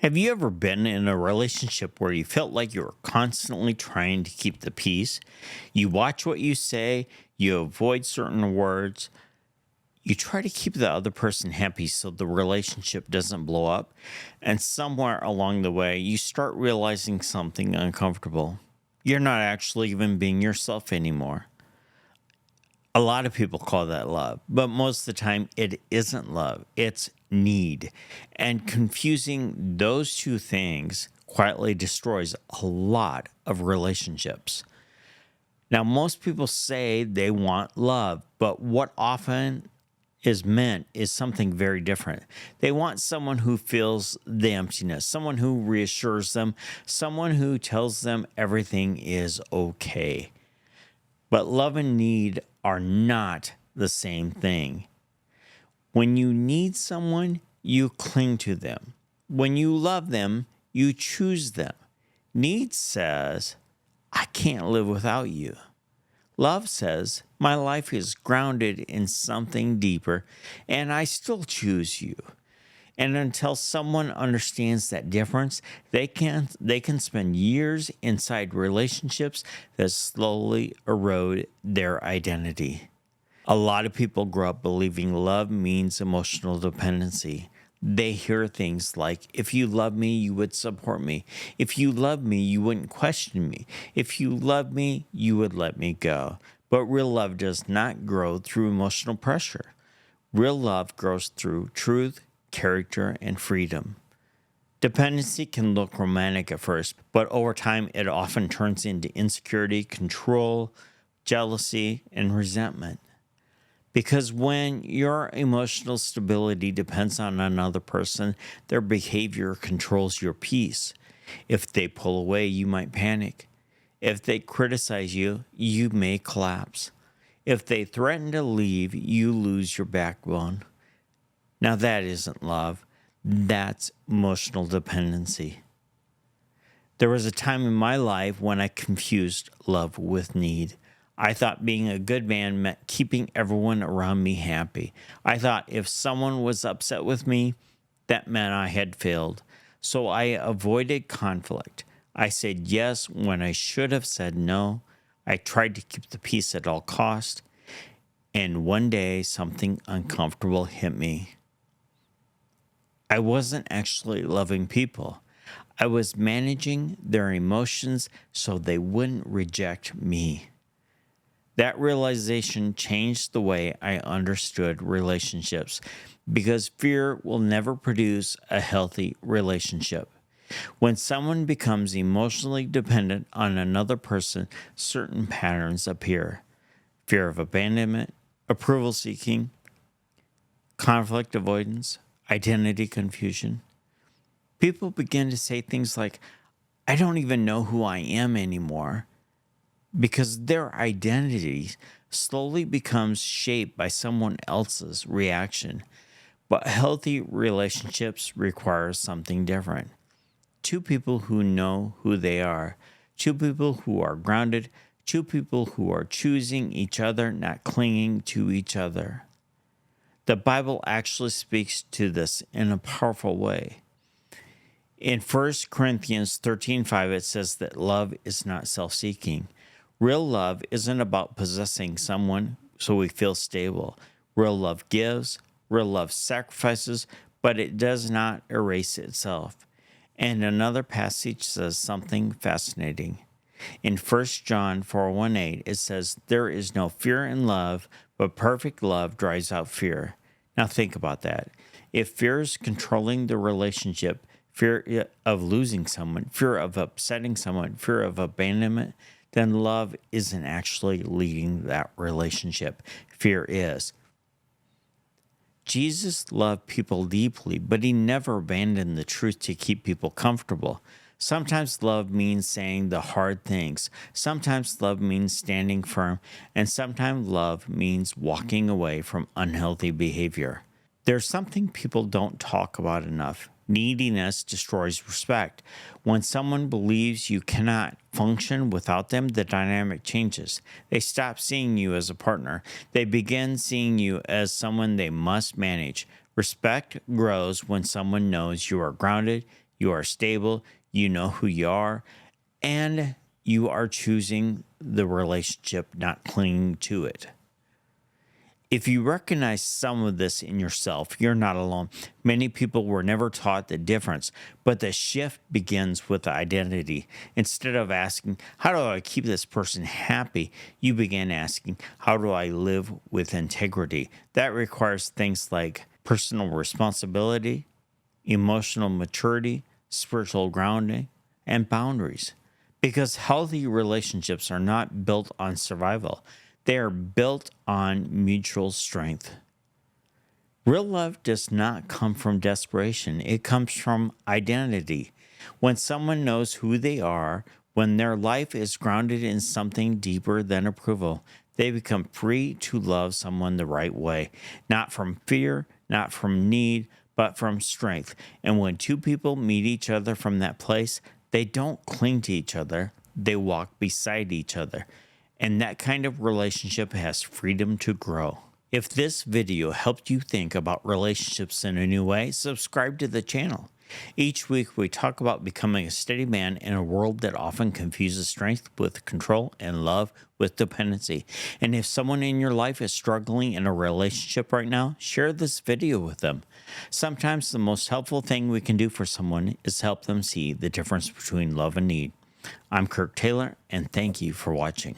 Have you ever been in a relationship where you felt like you were constantly trying to keep the peace? You watch what you say, you avoid certain words, you try to keep the other person happy so the relationship doesn't blow up, and somewhere along the way, you start realizing something uncomfortable. You're not actually even being yourself anymore. A lot of people call that love, but most of the time it isn't love, it's need. And confusing those two things quietly destroys a lot of relationships. Now, most people say they want love, but what often is meant is something very different. They want someone who feels the emptiness, someone who reassures them, someone who tells them everything is okay. But love and need are not the same thing. When you need someone, you cling to them. When you love them, you choose them. Need says, I can't live without you. Love says, my life is grounded in something deeper, and I still choose you. And until someone understands that difference, they can spend years inside relationships that slowly erode their identity. A lot of people grow up believing love means emotional dependency. They hear things like, if you love me, you would support me. If you love me, you wouldn't question me. If you love me, you would let me go. But real love does not grow through emotional pressure. Real love grows through truth, character, and freedom. Dependency can look romantic at first, but over time, it often turns into insecurity, control, jealousy, and resentment. Because when your emotional stability depends on another person, their behavior controls your peace. If they pull away, you might panic. If they criticize you, you may collapse. If they threaten to leave, you lose your backbone. Now, that isn't love, that's emotional dependency. There was a time in my life when I confused love with need. I thought being a good man meant keeping everyone around me happy. I thought if someone was upset with me, that meant I had failed. So I avoided conflict. I said yes when I should have said no. I tried to keep the peace at all cost. And one day, something uncomfortable hit me. I wasn't actually loving people. I was managing their emotions so they wouldn't reject me. That realization changed the way I understood relationships because fear will never produce a healthy relationship. When someone becomes emotionally dependent on another person, certain patterns appear: fear of abandonment, approval seeking, conflict avoidance, identity confusion. People begin to say things like, I don't even know who I am anymore, because their identity slowly becomes shaped by someone else's reaction. But healthy relationships require something different. Two people who know who they are, two people who are grounded, two people who are choosing each other, not clinging to each other. The Bible actually speaks to this in a powerful way. In 1 Corinthians 13:5, it says that love is not self-seeking. Real love isn't about possessing someone so we feel stable. Real love gives, real love sacrifices, but it does not erase itself. And another passage says something fascinating. In 1 John 4:18, it says, there is no fear in love, but perfect love drives out fear. Now think about that. If fear is controlling the relationship, fear of losing someone, fear of upsetting someone, fear of abandonment, then love isn't actually leading that relationship. Fear is. Jesus loved people deeply, but he never abandoned the truth to keep people comfortable. Sometimes love means saying the hard things. Sometimes love means standing firm. And sometimes love means walking away from unhealthy behavior. There's something people don't talk about enough. Neediness destroys respect. When someone believes you cannot function without them, the dynamic changes. They stop seeing you as a partner. They begin seeing you as someone they must manage. Respect grows when someone knows you are grounded, you are stable, you know who you are, and you are choosing the relationship, not clinging to it. If you recognize some of this in yourself, you're not alone. Many people were never taught the difference, but the shift begins with identity. Instead of asking, how do I keep this person happy? You begin asking, how do I live with integrity? That requires things like personal responsibility, emotional maturity, spiritual grounding, and boundaries. Because healthy relationships are not built on survival, they are built on mutual strength. Real love does not come from desperation, it comes from identity. When someone knows who they are, when their life is grounded in something deeper than approval, they become free to love someone the right way, not from fear, not from need, but from strength. And when two people meet each other from that place, they don't cling to each other, they walk beside each other. And that kind of relationship has freedom to grow. If this video helped you think about relationships in a new way, subscribe to the channel. Each week, we talk about becoming a steady man in a world that often confuses strength with control and love with dependency. And if someone in your life is struggling in a relationship right now, share this video with them. Sometimes the most helpful thing we can do for someone is help them see the difference between love and need. I'm Kirk Taylor, and thank you for watching.